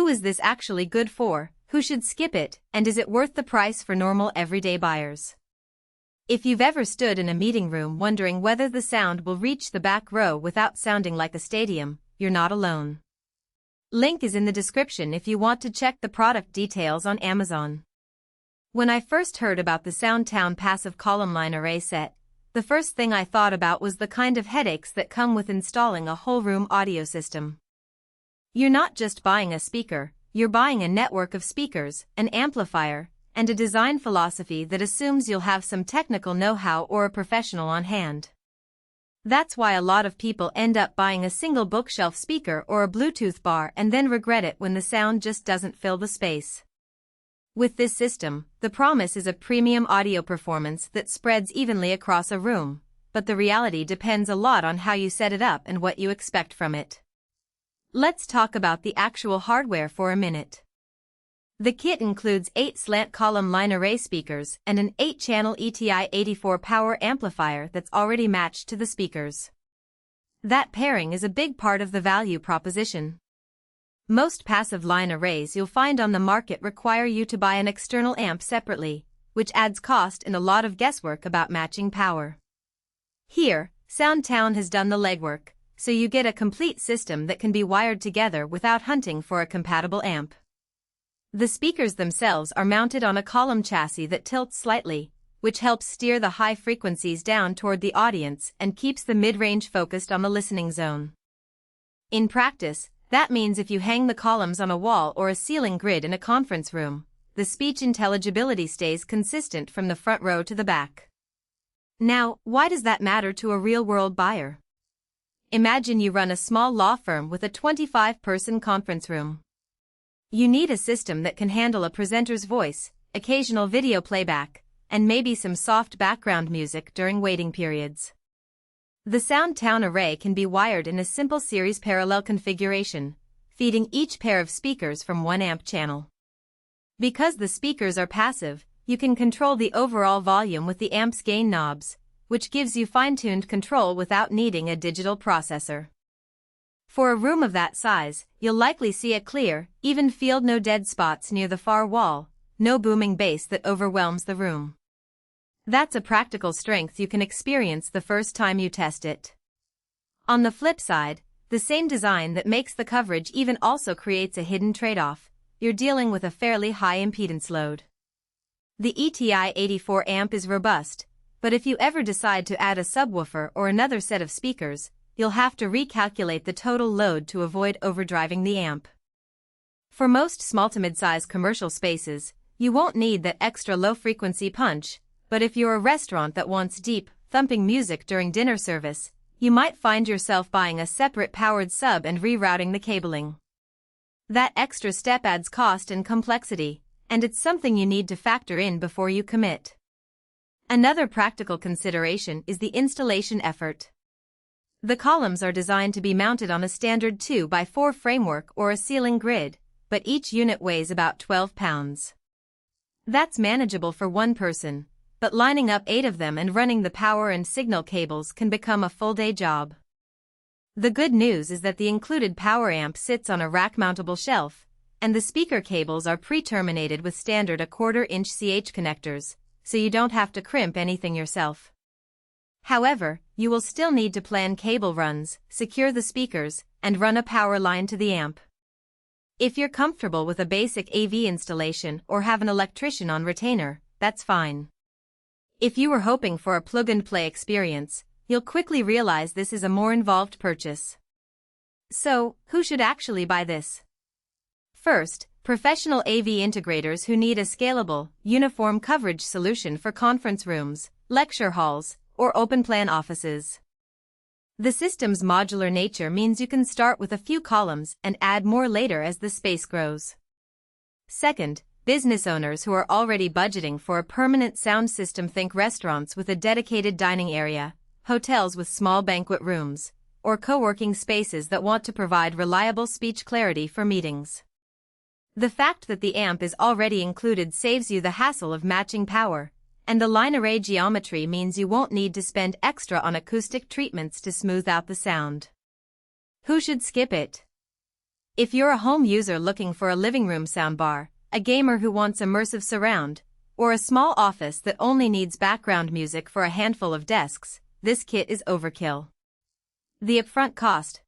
Who is this actually good for, who should skip it, and is it worth the price for normal everyday buyers? If you've ever stood in a meeting room wondering whether the sound will reach the back row without sounding like a stadium, you're not alone. Link is in the description if you want to check the product details on Amazon. When I first heard about the SoundTown passive column line array set, the first thing I thought about was the kind of headaches that come with installing a whole room audio system. You're not just buying a speaker, you're buying a network of speakers, an amplifier, and a design philosophy that assumes you'll have some technical know-how or a professional on hand. That's why a lot of people end up buying a single bookshelf speaker or a Bluetooth bar and then regret it when the sound just doesn't fill the space. With this system, the promise is a premium audio performance that spreads evenly across a room, but the reality depends a lot on how you set it up and what you expect from it. Let's talk about the actual hardware for a minute. The kit includes 8 slant column line array speakers and an 8-channel ETI-84 power amplifier that's already matched to the speakers. That pairing is a big part of the value proposition. Most passive line arrays you'll find on the market require you to buy an external amp separately, which adds cost and a lot of guesswork about matching power. Here, SoundTown has done the legwork, so you get a complete system that can be wired together without hunting for a compatible amp. The speakers themselves are mounted on a column chassis that tilts slightly, which helps steer the high frequencies down toward the audience and keeps the mid-range focused on the listening zone. In practice, that means if you hang the columns on a wall or a ceiling grid in a conference room, the speech intelligibility stays consistent from the front row to the back. Now, why does that matter to a real-world buyer? Imagine you run a small law firm with a 25-person conference room. You need a system that can handle a presenter's voice, occasional video playback, and maybe some soft background music during waiting periods. The SoundTown array can be wired in a simple series parallel configuration, feeding each pair of speakers from one amp channel. Because the speakers are passive, you can control the overall volume with the amp's gain knobs, which gives you fine-tuned control without needing a digital processor. For a room of that size, you'll likely see a clear, even field, no dead spots near the far wall, no booming bass that overwhelms the room. That's a practical strength you can experience the first time you test it. On the flip side, the same design that makes the coverage even also creates a hidden trade-off. You're dealing with a fairly high impedance load. The ETI-84 amp is robust, but if you ever decide to add a subwoofer or another set of speakers, you'll have to recalculate the total load to avoid overdriving the amp. For most small to mid-size commercial spaces, you won't need that extra low-frequency punch, but if you're a restaurant that wants deep, thumping music during dinner service, you might find yourself buying a separate powered sub and rerouting the cabling. That extra step adds cost and complexity, and it's something you need to factor in before you commit. Another practical consideration is the installation effort. The columns are designed to be mounted on a standard 2x4 framework or a ceiling grid, but each unit weighs about 12 pounds. That's manageable for one person, but lining up 8 of them and running the power and signal cables can become a full-day job. The good news is that the included power amp sits on a rack-mountable shelf, and the speaker cables are pre-terminated with standard 1/4-inch CH connectors, so you don't have to crimp anything yourself. However, you will still need to plan cable runs, secure the speakers, and run a power line to the amp. If you're comfortable with a basic AV installation or have an electrician on retainer, that's fine. If you were hoping for a plug-and-play experience, you'll quickly realize this is a more involved purchase. So, who should actually buy this? First, professional AV integrators who need a scalable, uniform coverage solution for conference rooms, lecture halls, or open-plan offices. The system's modular nature means you can start with a few columns and add more later as the space grows. Second, business owners who are already budgeting for a permanent sound system, think restaurants with a dedicated dining area, hotels with small banquet rooms, or co-working spaces that want to provide reliable speech clarity for meetings. The fact that the amp is already included saves you the hassle of matching power, and the line array geometry means you won't need to spend extra on acoustic treatments to smooth out the sound. Who should skip it? If you're a home user looking for a living room soundbar, a gamer who wants immersive surround, or a small office that only needs background music for a handful of desks, this kit is overkill. The upfront cost,